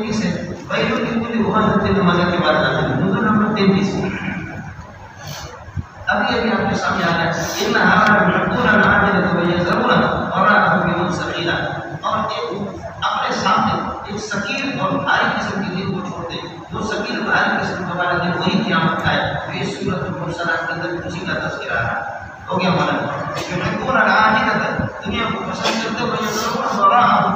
33 ہے. ویل لکل ہمزۃ لمزہ کے بعد آتا ہے نزول نمبر 33. ابھی آپ کے سامنے آ رہا ہے ان ہمارا مقدور عاجلۃ ویذرون وراءهم بمن ثقیلا. اور اپنے سامنے ایک ثقیل اور بھاری قسم کی دن کو چھوڑ دیں. جو ثقیل بھاری قسم کا والا دن وہی قیامت کا ہے. یہ سورۃ المرسلات کے اندر اسی کا تذکرہ ہے. ہو گیا ہمارا مقدور عاجلۃ دنیا کو پسند کرتے ہوئے ویذرون وراءهم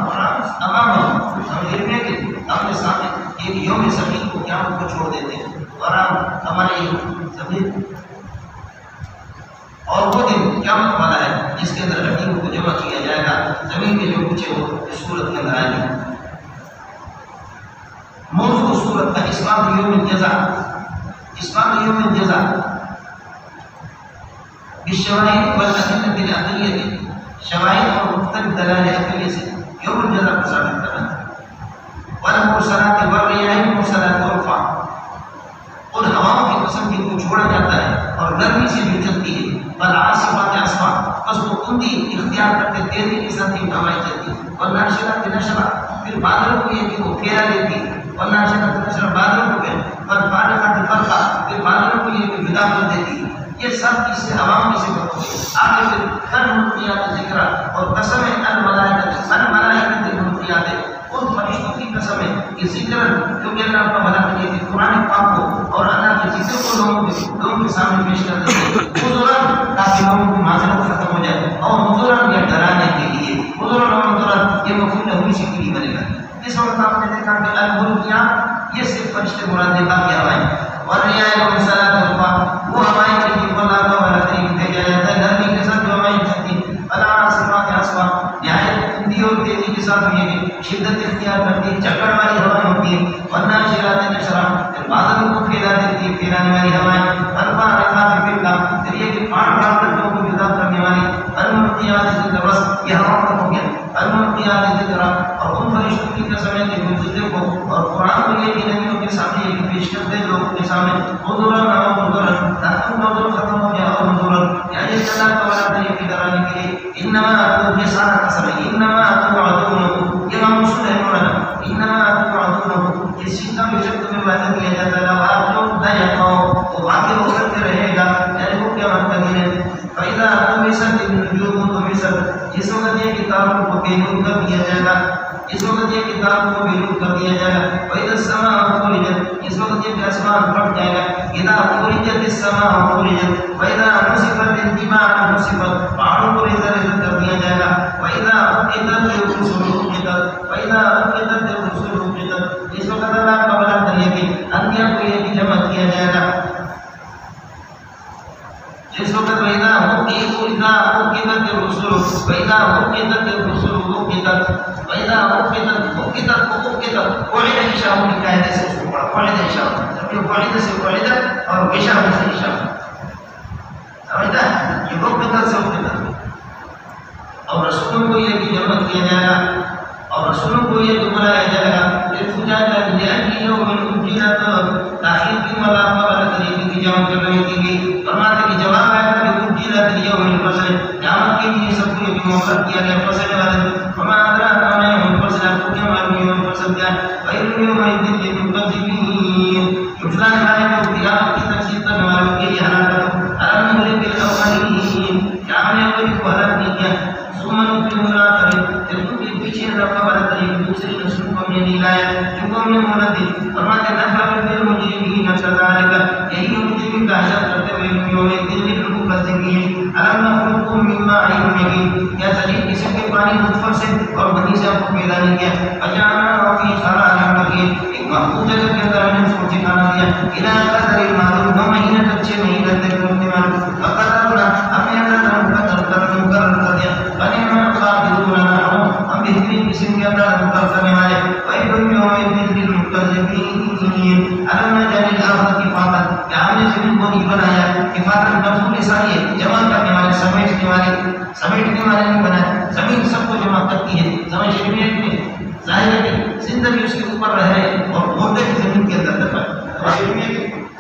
امامهم سمجھنے کے اپنے سامنے ایک یوم ثقیل کو قیامت کو چھوڑ دیتے ہیں. وراء ہمارے زمین اور وہ دن قیامت والا ہے جس کے اندر ہڈیوں کو جمع کیا جائے گا. زمین کے جو کچھ ہے وہ اس صورت کے اندر آئے گی. موضوع صورت کا اسباب یوم الجزاء. اسباب یوم الجزاء بالشواہد والادلۃ العقلیہ. شواہد اور مختلف دلائل عقلیہ سے یوم الجزاء کو ثابت کرنا. والمرسلات والریاح المرسلات عرفا. ان ہواؤں کی قسم جن کو چھوڑا جاتا ہے اور نرمی سے جو چلتی ہے. والعاصفات عصفا. بس وہ کندی اختیار کرتے تیزی کے ساتھ ہی ہوائیں چلتی. والناشرات نشرا. پھر بادلوں کو یہ کہ وہ پھیرا دیتی. والناشرات نشرا بادلوں کو پھیر. والفارقات فرقا. پھر بادلوں کو یہ کہ جدا کر دیتی. یہ سب اس سے عوام کی صفت ہوئی. آگے پھر الملقیات ذکر اور قسم الملائکۃ الملقیات. ان فرشتوں کی قسم ہے کہ ذکر کیونکہ اللہ کا بھلا کریے کہ قرآن پاک کو اور اللہ کے ذکر کو لوگوں کے سامنے پیش کر دیتے ہیں. حضوراً تاکہ لوگوں کی معذرت ختم ہو جائے. اور حضوراً یہ ڈرانے کے لیے حضوراً اور حضوراً یہ مفعول لہ سے کے لیے بنے گا. اس وقت آپ نے دیکھا کہ الملقیات یہ صرف فرشتے مراد دیکھا کیا ہوا ہے. والریاح المرسلات عرفا وہ ہوائیں چلتی. اللہ کا بھلا کریے بھیجا جاتا ہے نرمی کے ساتھ جو ہوائیں چلتی. والعاصفات عصفا نہایت تندی اور تیزی کے ساتھ یہ شدت اختیار کرتی ہے. چکر والی ہوائیں ہوتی ہے. والناشرات نشرا. پھر بادلوں کو پھیلا دیتی ہے پھیلانے والی ہوائیں. والفارقات فرقا. پھر یہ کہ پھاڑ پھاڑ کر لوگوں کو جدا کرنے والی. الملقیات ذکر. بس یہ ہوا ختم ہو گیا. الملقیات ذکر اور ان فرشتوں کی قسم ہے کہ جو ذکر کو اور قرآن کو یہ کہ نبیوں کے سامنے یہ پیش کرتے لوگوں کے سامنے. حضوراً اور حضوراً تاکہ موضوع ختم ہو گیا. اور حضوراً یعنی اللہ تعالیٰ طریقے کی ڈرانے کے لیے انما اتو یہ سارا قسم ہے. انما اتوعدون یہ معمول ہے مولانا. انما اتوعدون یہ سیدھا بشک تمہیں وعدہ کیا جاتا ہے. آپ جو دیا وہ واقع ہو کرتے رہے گا. یعنی وہ کیا مطلب ہے. فإذا طمست النجوم طمست. اس وقت یہ کتابوں کو بے نور کر دیا جائے گا. اس وقت یہ کتاب کو بے نور کر دیا جائے گا. وإذا السماء فرجت. اس وقت یہ آسمان پھٹ جائے گا. إذا فرجت السماء فرجت. وإذا نصفت الجبال نصفت. پہاڑوں کو ریزہ ریزہ کر دیا جائے گا. وإذا أقتت الرسل أقتت. وإذا أقتت الرسل أقتت. اس وقت اللہ کا بلا کریے کہ انبیاء کو یہ جمع کیا جائے گا. جس وقت وَإِذَا أُقِّتَتِ الرُّسُلُ وَإِذا أُقِّتَتِ الرُّسُلُ أُقِّتَتْ وَإِذا أُقِّتَتْ قُعِدَ إِشَاءُ کی قاعدے سے اس کو پڑھا. قُعِدَ إِشَاءُ جبکہ قُعِدَ سے قُعِدَ اور إِشَاءُ سے إِشَاءُ. سمجھتا ہے یہ أُقِّتَتْ سے أُقِّتَتْ. اور رسولوں کو یہ بھی جمع کیا جائے گا اور رسولوں کو یہ بلایا جائے گا. پھر پوچھا جائے گا لِأَيِّ يَوْمٍ أُجِّلَتْ. تاخیر کی ملاقہ والا طریقے کی جمع کرنے کی گئی. فرماتے کہ جواب آیا کہ أُجِّلَتْ لِيَوْمِ الْفَصْلِ. قیامت کے لیے سب کو یہ موقع کیا گیا فصل والے. وما أدراك ما يوم الفصل. آپ کو کیا معلوم یوم الفصل کیا ہے. وَيْلٌ يَوْمَئِذٍ لِّلْمُكَذِّبِينَ. جھٹلانے والے کو قیامت کی تکذیب کرنے والوں کے لیے ہلاکت. أَلَمْ نُهْلِكِ الْأَوَّلِينَ. کیا ہم نے اول کو ہلاک نہیں کیا. ثُمَّ نُتْبِعُهُمُ الْآخِرِينَ. پھر ان کے پیچھے رکھا والا طریق دوسری نسل کو ہم نے نہیں لایا جن کو ہم نے مہلت دی. فرماتے ہیں نَفْرَغُ بِالْمُجْرِمِينَ كَذَٰلِكَ. یہی مجرمین کا حشر کرتے ہوئے يَوْمَئِذٍ لِّلْمُكَذِّبِينَ. أَلَمْ نَخْلُقكُّم مِّن مَّاءٍ مَّهِينٍ. کیا ذلیل قسم کے پانی نطفہ سے اور منی سے آپ کو پیدا نہیں کیا. فَجَعَلْنَاهُ فِي قَرَارٍ مَّكِينٍ. ایک محفوظ جگہ کے اندر ہم نے اس کو ٹھکانہ دیا. إِلَىٰ قَدْرٍ مَّعْلُومٍ. 9 مہینے تک 6 مہینے تک کرنے والا. فَقَدَرْنَا. ہم نے اللہ مقرر کر دیا. فَنِعْمَ الْقَادِرُونَ. ہم بہترین قسم کے اندر مقرر کرنے والے. وَيْلٌ يَوْمَئِذٍ لِّلْمُكَذِّبِينَ. أَلَمْ نَجْعَلِ الْأَرْضَ كِفَاتًا. کیا ہم نے زمین کو نہیں بنایا. کفاتاً مفعول ثانی ہے جمع کرنے والے سمیٹنے والے نہیں بنایا. زمین سب کو جمع کرتی ہے. سمجھ میں ظاہر ہے کہ زندگی اس کے اوپر رہے اور مردے کی زمین کے اندر دفن.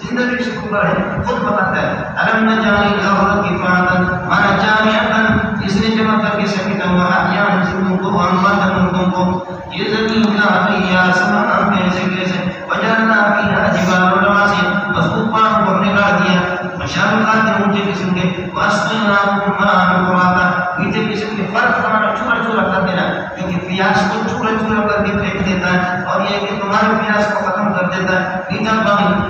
زندگی اس کے اوپر ہے خود بتاتا ہے. أَلَمْ نَجْعَلِ الْأَرْضَ كِفَاتًا مَعَ جَامِعَةً. اس نے جمع کر کے سمیٹا ہوا احیاء زندوں کو وامواتاً مردوں کو. یہ زمین کا آسمان پہ ہے اور یہ کہ تمہارے پیاس کو ختم کر دیتا ہے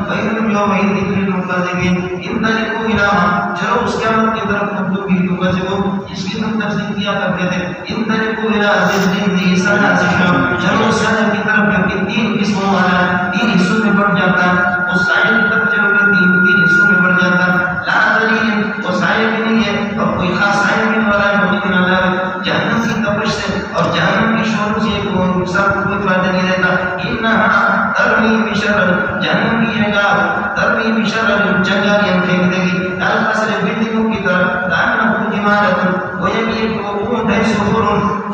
وَيْلٌ يَوْمَئِذٍ لِّلْمُكَذِّبِينَ انطلقوا إِلَىٰ مَا چلو اس قیامت کی طرف تم بھی تکذبون جس کی تم تکذیب کیا کرتے تھے انطلقوا إِلَىٰ ذِلٍّ ذِي سَلَاسِلٍ چلو اس سزا کی طرف جو کہ 3 قسموں والا ہے 3 حصوں میں بڑھ جاتا ہے اس سائے کی طرف چلو کہ 3 حصوں میں بڑھ جاتا ہے لا ذلیل وہ سائے بھی نہیں ہے اور کوئی خاص سائے بھی والا ہے لیکن اللہ جہنم کی تپش سے اور جہنم کی شور سے کوئی کوئی فائدہ نہیں دیتا انہا ترمی بشرر جہنم کی جگہ ترمی بشرر جنگاریاں پھینک دے گی القصر بلڈنگوں کی طرف لعنہ جمالت وہ یہ کہ وہ اونٹ ہے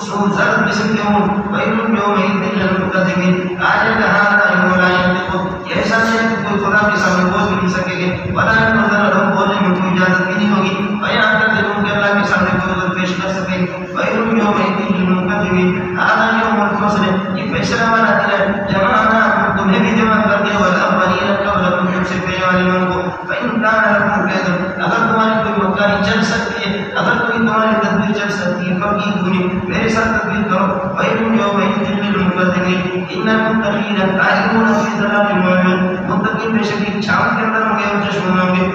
سو زرد قسم کے اونٹ ویل یومئذ للمکذبین آج کہا یوم لا ینطقون یہ ایسا نہیں کہ کوئی خدا کے سامنے بول بھی نہیں سکے گے ولا یؤذن لهم بولنے میں کوئی اجازت بھی نہیں ہوگی بیان کرتے لوگ کہ اللہ کے سامنے کوئی عذر پیش کر سکے ویل یومئذ للمکذبین هذا یوم الفصل یہ فیصلہ والا دن ہے جمعنا تمہیں بھی جمع کر دیا والاولین قبلکم ہم سے پہلے والے لوگوں کو فإن كان لكم كيد اگر تمہاری کوئی مکاری چل سکتی ہے اگر کوئی تمہاری تدبیر چل سکتی ہے فقیدونی میرے ساتھ تدبیر کرو ویل یومئذ للمکذبین ان المتقین قائمون فی ظلال معین متقین بے شک چھاؤں کے اندر ہوں گے اور چشموں میں ہوں گے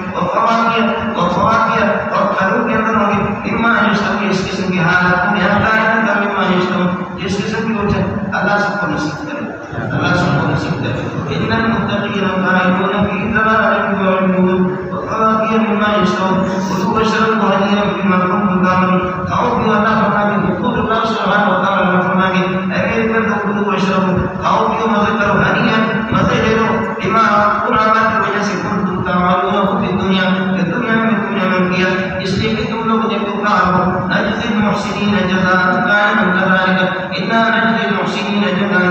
وفواکہ اور پھلوں کے اندر ہوں گے مما یشتہون اس قسم کی حالات یہاں کائنات کا مما یشتہون جس قسم کی ہوتے اللہ سب کو نصیب کرے اللہ سب کو نصیب کرے ان المتقین قائمون فی ظلال معین وفواکہ مما یشتہون خذوا واشربوا ہنیئا بما کنتم تعملون کھاؤ پیو اللہ فرمائے گے خود اللہ سبحانہ و تعالیٰ فرمائے گے اے میرے بندو خذوا واشربوا کھاؤ پیو مزے کرو ہنیئا مزے لے لو بما ان اعمال کی وجہ سے کنتم تعملون فی دنیا میں کیا اس لیے کہ تم لوگ نے تو کہا ہو نجزی المحسنین جزاء کائن کذالک انا نجزی المحسنین جزاء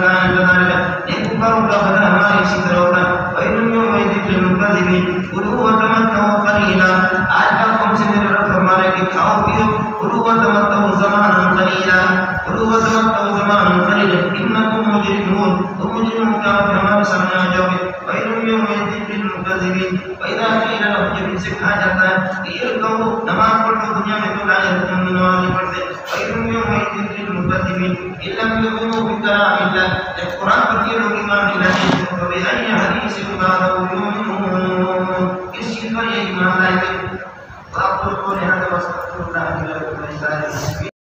کائن کذالک نیکوکاروں کا بدلہ ہمارے اسی طرح ہوتا ہے ویل یومئذ للمکذبین کلوا وتمتعوا قلیلا آج کا قوم سے میرے رب فرما رہے کہ کھاؤ پیو کلوا وتمتعوا زمانا قلیلا کلوا وتمتعوا زمانا قلیلا انکم مجرمون تم مجرمون کا ہمارے سامنے آ جاؤ گے ویل یومئذ للمکذبین وإذا قیل لهم جب ان سے کہا جاتا ہے کہ یہ کہو نماز پڑھ لو دنیا میں تو لائے تم نماز نہیں پڑھتے ویل یومئذ للمکذبین ان لم یؤمنوا بکلام اللہ جب قرآن پر یہ لوگ ایمان نہیں لاتے فبأي حدیث بعدہ یؤمنون کس چیز پر یہ ایمان لائیں گے؟ وأقول قولي هذا واستغفر الله لي ولكم ولسائر المسلمین